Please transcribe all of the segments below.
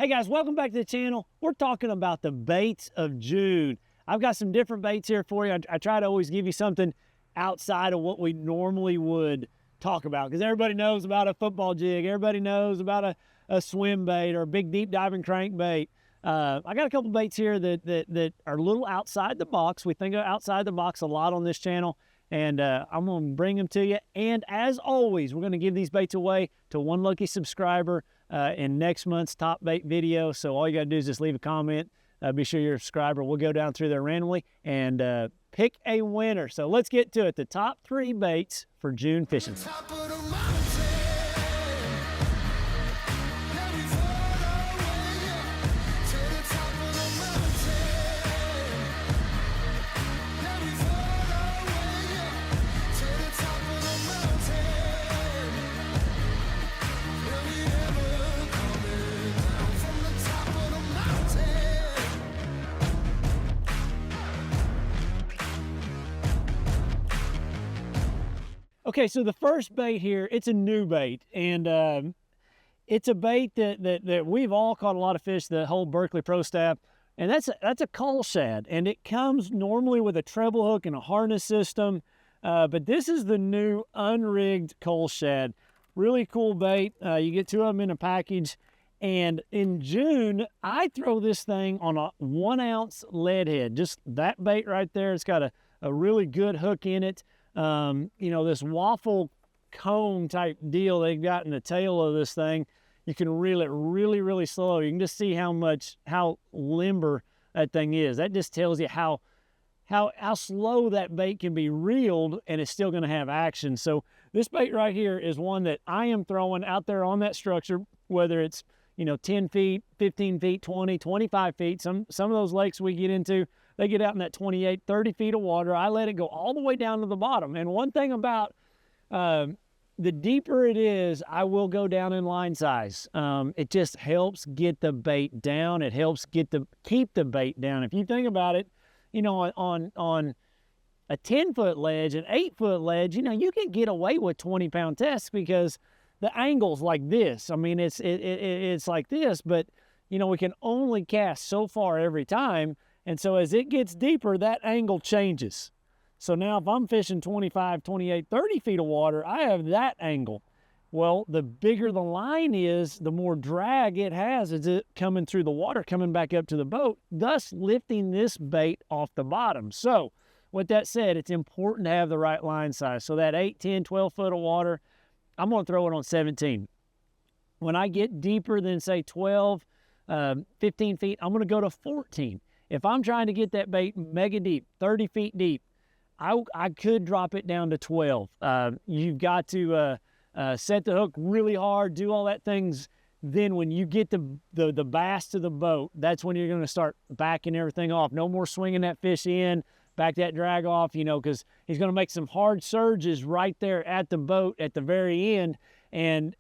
Hey guys, welcome back to the channel. We're talking about the baits of June. I've got some different baits here for you. I try to always give you something outside of what we normally would talk about, because everybody knows about a football jig. Everybody knows about a swim bait or a big deep diving crankbait. I got a couple baits here that are a little outside the box. We think of outside the box a lot on this channel, and I'm going to bring them to you. And as always, we're going to give these baits away to one lucky subscriber in next month's top bait video. So all you got to do is just leave a comment. Be sure you're a subscriber. We'll go down through there randomly and pick a winner. So let's get to it. The top 3 baits for June fishing. Okay, so the first bait here, it's a new bait, and it's a bait that we've all caught a lot of fish, the whole Berkeley Pro staff, and that's a coal shad, and it comes normally with a treble hook and a harness system, but this is the new unrigged coal shad. Really cool bait. You get 2 of them in a package, and in June, I throw this thing on a 1-ounce lead head, just that bait right there. It's got a really good hook in it. You know, this waffle cone type deal they've got in the tail of this thing, you can reel it really, really slow. You can just see how limber that thing is. That just tells you how slow that bait can be reeled, and it's still going to have action. So this bait right here is one that I am throwing out there on that structure, whether it's, you know, 10 feet, 15 feet, 20, 25 feet. Some of those lakes we get into, they get out in that 28, 30 feet of water. I let it go all the way down to the bottom. And one thing about the deeper it is, I will go down in line size. It just helps get the bait down. It helps keep the bait down. If you think about it, you know, on a 10-foot ledge, an 8-foot ledge, you know, you can get away with 20-pound tests because the angle's like this. I mean, it's like this, but, you know, we can only cast so far every time. And so as it gets deeper, that angle changes. So now if I'm fishing 25, 28, 30 feet of water, I have that angle. Well, the bigger the line is, the more drag it has as it coming through the water, coming back up to the boat, thus lifting this bait off the bottom. So with that said, it's important to have the right line size. So that 8, 10, 12 foot of water, I'm going to throw it on 17. When I get deeper than, say, 12, 15 feet, I'm going to go to 14. If I'm trying to get that bait mega deep, 30 feet deep, I could drop it down to 12. You've got to set the hook really hard, do all that things. Then when you get the bass to the boat, that's when you're going to start backing everything off. No more swinging that fish in, back that drag off, you know, because he's going to make some hard surges right there at the boat at the very end, and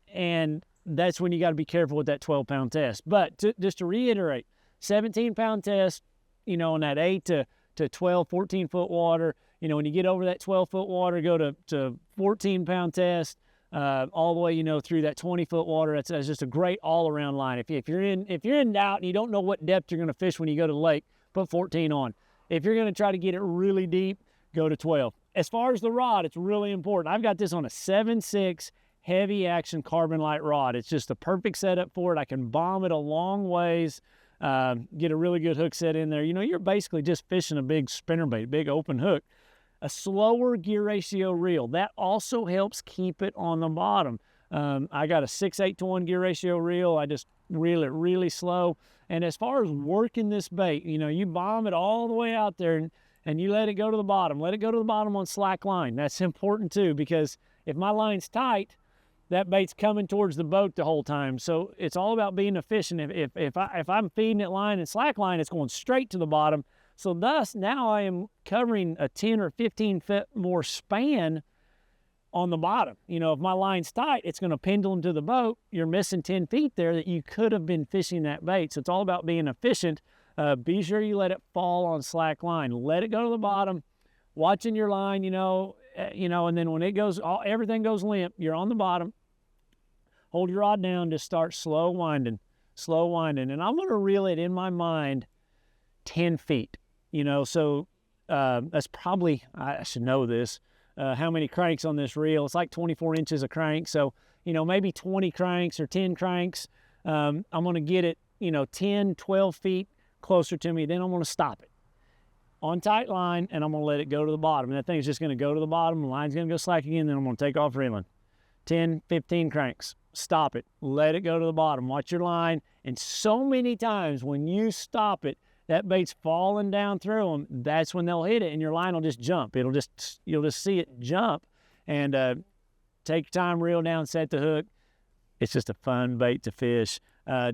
that's when you got to be careful with that 12-pound test. But just to reiterate, 17-pound test, you know, in that 8 to 12, 14-foot water. You know, when you get over that 12-foot water, go to 14-pound test, all the way, you know, through that 20-foot water. That's just a great all-around line. If you're in doubt and you don't know what depth you're going to fish when you go to the lake, put 14 on. If you're going to try to get it really deep, go to 12. As far as the rod, it's really important. I've got this on a 7.6 heavy action carbon light rod. It's just a perfect setup for it. I can bomb it a long ways. Get a really good hook set in there. You know, you're basically just fishing a big spinnerbait, big open hook. A slower gear ratio reel, that also helps keep it on the bottom. I got a 6/8-to-1 gear ratio reel. I just reel it really slow. And as far as working this bait, you know, you bomb it all the way out there and you let it go to the bottom. Let it go to the bottom on slack line. That's important too, because if my line's tight, that bait's coming towards the boat the whole time. So it's all about being efficient. If I'm feeding it line and slack line, it's going straight to the bottom. So thus, now I am covering a 10 or 15 foot more span on the bottom. You know, if my line's tight, it's going to pendulum to the boat. You're missing 10 feet there that you could have been fishing that bait. So it's all about being efficient. Be sure you let it fall on slack line. Let it go to the bottom, watching your line, and then when it goes, everything goes limp, you're on the bottom. Hold your rod down, just start slow winding. slow winding. And I'm going to reel it in my mind 10 feet, you know, so that's probably, I should know this, how many cranks on this reel. It's like 24 inches of crank. So, you know, maybe 20 cranks or 10 cranks. I'm going to get it, you know, 10, 12 feet closer to me. Then I'm going to stop it on tight line, and I'm going to let it go to the bottom. And that thing's just going to go to the bottom. The line's going to go slack again. Then I'm going to take off reeling. 10, 15 cranks. Stop it. Let it go to the bottom. Watch your line. And so many times when you stop it, that bait's falling down through them. That's when they'll hit it, and your line will just jump. You'll just see it jump. And take your time, reel down, set the hook. It's just a fun bait to fish.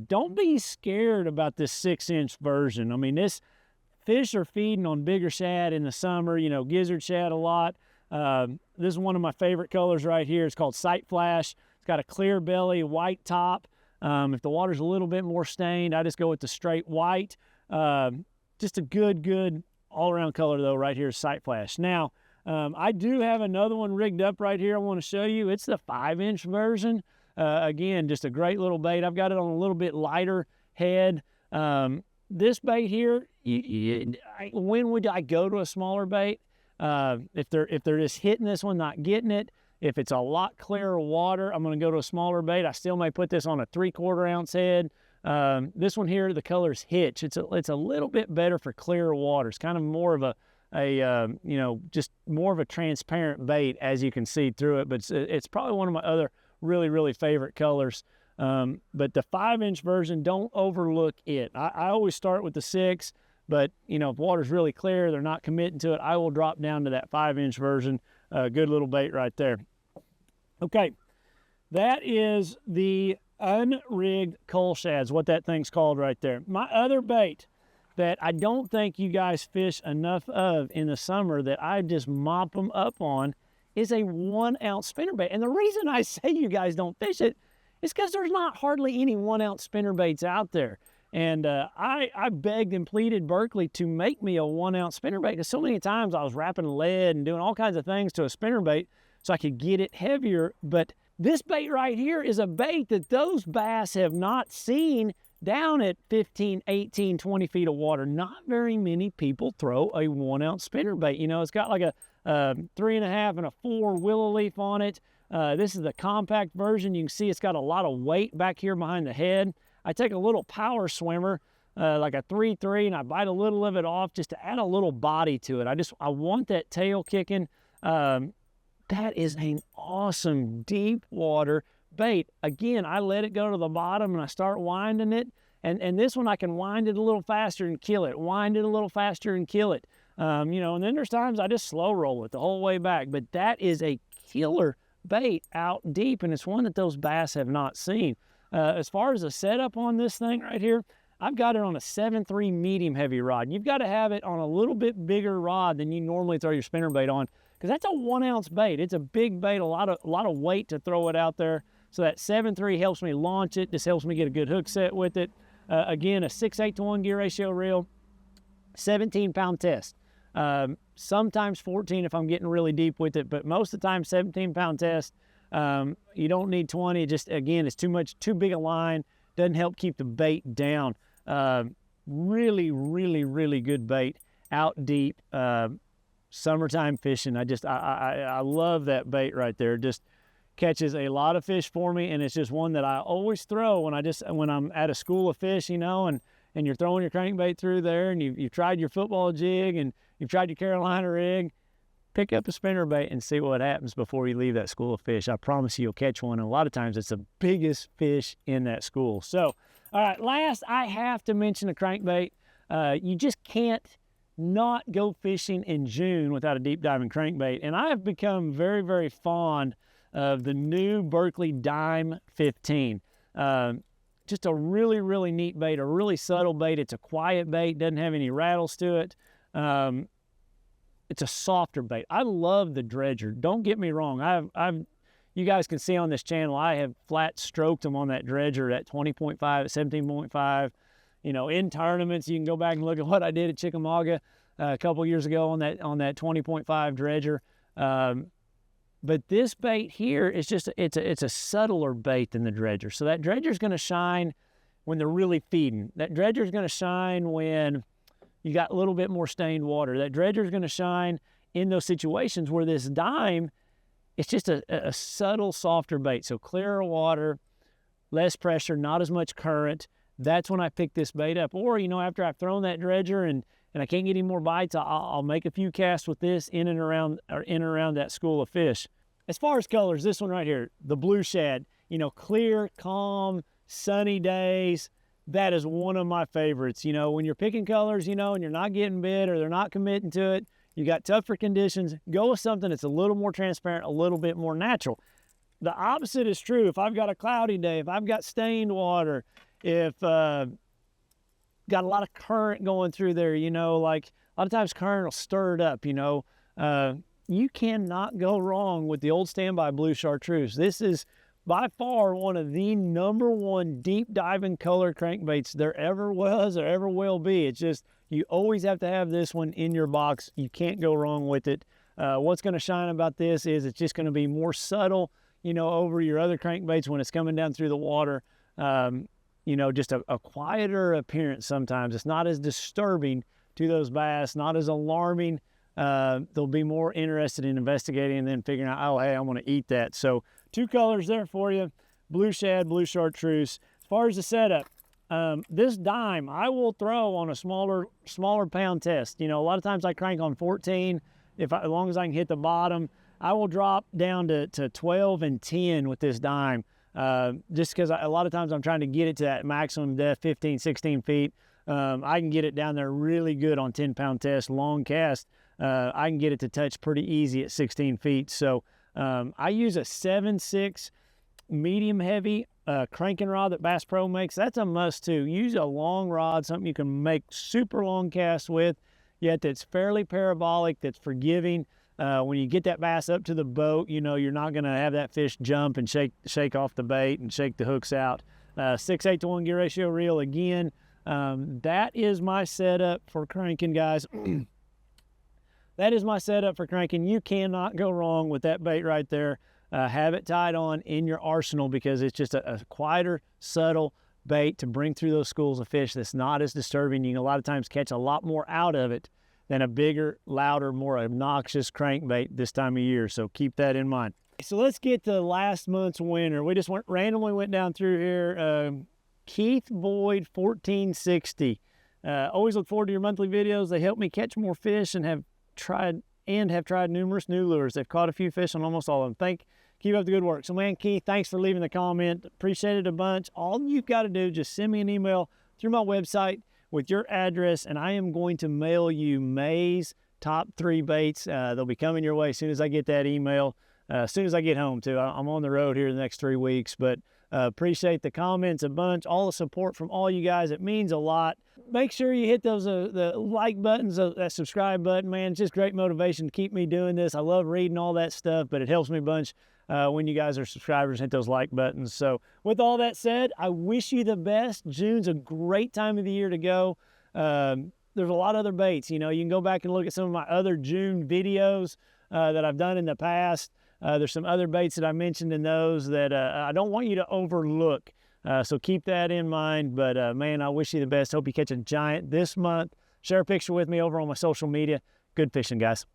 Don't be scared about this 6-inch version. I mean, this fish are feeding on bigger shad in the summer, you know, gizzard shad a lot. This is one of my favorite colors right here. It's called Sight Flash. It's got a clear belly, white top. If the water's a little bit more stained, I just go with the straight white. Just a good all-around color though right here is Sight Flash. Now, I do have another one rigged up right here I want to show you. It's the 5-inch version. Again, just a great little bait. I've got it on a little bit lighter head. This bait here, when would I go to a smaller bait? If they're just hitting this one, not getting it. If it's a lot clearer water, I'm going to go to a smaller bait. I still may put this on a 3/4 ounce head. This one here, the color's Hitch. It's a little bit better for clearer water. It's kind of more of you know, just more of a transparent bait as you can see through it. But it's probably one of my other really favorite colors. But the 5-inch version, don't overlook it. I always start with the 6, but you know, if water's really clear, they're not committing to it, I will drop down to that 5-inch version. Good little bait right there. Okay, that is the Unrigged Coal Shads, what that thing's called right there. My other bait that I don't think you guys fish enough of in the summer that I just mop them up on is a 1-ounce spinnerbait. And the reason I say you guys don't fish it is because there's not hardly any 1-ounce spinnerbaits out there. And I begged and pleaded Berkeley to make me a 1-ounce spinnerbait, because so many times I was wrapping lead and doing all kinds of things to a spinnerbait so I could get it heavier. But this bait right here is a bait that those bass have not seen down at 15, 18, 20 feet of water. Not very many people throw a 1-ounce spinnerbait. You know, it's got like a 3.5 and a 4 willow leaf on it. This is the compact version. You can see it's got a lot of weight back here behind the head. I take a little power swimmer, like a 3-3, and I bite a little of it off just to add a little body to it. I want that tail kicking. That is an awesome deep water bait. Again, I let it go to the bottom and I start winding it. And this one I can wind it a little faster and kill it. Wind it a little faster and kill it. You know, and then there's times I just slow roll it the whole way back. But that is a killer bait out deep, and it's one that those bass have not seen. As far as the setup on this thing right here, I've got it on a 7.3 medium heavy rod. You've got to have it on a little bit bigger rod than you normally throw your spinnerbait on, because that's a 1-ounce bait. It's a big bait, a lot of weight to throw it out there. So that 7.3 helps me launch it. This helps me get a good hook set with it. Again, a 6:8-to-1 gear ratio reel, 17-pound test. Sometimes 14 if I'm getting really deep with it, but most of the time 17-pound test. You don't need 20. Just, again, it's too big a line. Doesn't help keep the bait down. Really good bait out deep. Summertime fishing. I love that bait right there. Just catches a lot of fish for me, and it's just one that I always throw when I'm at a school of fish, you know, and you're throwing your crankbait through there, and you've tried your football jig and you've tried your Carolina rig. Pick up a spinnerbait and see what happens before you leave that school of fish. I promise you'll catch one, and a lot of times it's the biggest fish in that school. So, all right, last I have to mention a crankbait. You just can't not go fishing in June without a deep diving crankbait, and I have become very fond of the new Berkeley Dime 15. Just a really neat bait, a really subtle bait. It's a quiet bait, doesn't have any rattles to it. It's a softer bait. I love the dredger. Don't get me wrong. You guys can see on this channel, I have flat stroked them on that dredger at 20.5, at 17.5. You know, in tournaments, you can go back and look at what I did at Chickamauga a couple years ago on that 20.5 dredger. But this bait here is just, it's a subtler bait than the dredger. So that dredger is going to shine when they're really feeding. That dredger is going to shine when you got a little bit more stained water. That dredger is going to shine in those situations where this dime, it's just a subtle, softer bait. So clearer water, less pressure, not as much current. That's when I pick this bait up. Or, you know, after I've thrown that dredger and I can't get any more bites, I'll make a few casts with this in and around that school of fish. As far as colors, this one right here, the blue shad, you know, clear, calm, sunny days, that is one of my favorites. You know, when you're picking colors, you know, and you're not getting bit or they're not committing to it, you got tougher conditions, go with something that's a little more transparent, a little bit more natural. The opposite is true. If I've got a cloudy day, if I've got stained water, if got a lot of current going through there, you know, like a lot of times current will stir it up, you know. You cannot go wrong with the old standby blue chartreuse. This is by far one of the #1 deep diving color crankbaits there ever was or ever will be. It's just, you always have to have this one in your box. You can't go wrong with it. What's going to shine about this is it's just going to be more subtle, you know, over your other crankbaits when it's coming down through the water. You know, just a quieter appearance sometimes. It's not as disturbing to those bass, not as alarming. They'll be more interested in investigating and then figuring out, oh, hey, I want to eat that. So 2 colors there for you, blue shad, blue chartreuse. As far as the setup, this dime, I will throw on a smaller pound test. You know, a lot of times I crank on 14. As long as I can hit the bottom, I will drop down to 12 and 10 with this dime. Just because a lot of times I'm trying to get it to that maximum depth, 15, 16 feet. I can get it down there really good on 10-pound test, long cast. I can get it to touch pretty easy at 16 feet. So I use a 7.6 medium heavy cranking rod that Bass Pro makes. That's a must too. Use a long rod, something you can make super long casts with, yet that's fairly parabolic, that's forgiving. When you get that bass up to the boat, you know, you're not going to have that fish jump and shake off the bait and shake the hooks out. 6/8 to 1 gear ratio reel again. That is my setup for cranking, guys. That is my setup for cranking. You cannot go wrong with that bait right there. Have it tied on in your arsenal because it's just a quieter, subtle bait to bring through those schools of fish that's not as disturbing. You can a lot of times catch a lot more out of it than a bigger, louder, more obnoxious crankbait this time of year. So keep that in mind. So let's get to last month's winner. We just randomly went down through here. Keith Boyd 1460. Always look forward to your monthly videos. They help me catch more fish and have tried numerous new lures. They've caught a few fish on almost all of them. Keep up the good work. So man, Keith, thanks for leaving the comment. Appreciate it a bunch. All you've got to do, just send me an email through my website with your address, and I am going to mail you May's top 3 baits. They'll be coming your way as soon as I get that email, as soon as I get home too. I'm on the road here the next 3 weeks, but appreciate the comments a bunch, all the support from all you guys. It means a lot. Make sure you hit those the like buttons, that subscribe button, man. It's just great motivation to keep me doing this. I love reading all that stuff, but it helps me a bunch when you guys are subscribers. Hit those like buttons. So with all that said, I wish you the best. June's a great time of the year to go. There's a lot of other baits. You know, you can go back and look at some of my other June videos that I've done in the past. There's some other baits that I mentioned in those that I don't want you to overlook. So keep that in mind. But man, I wish you the best. Hope you catch a giant this month. Share a picture with me over on my social media. Good fishing, guys.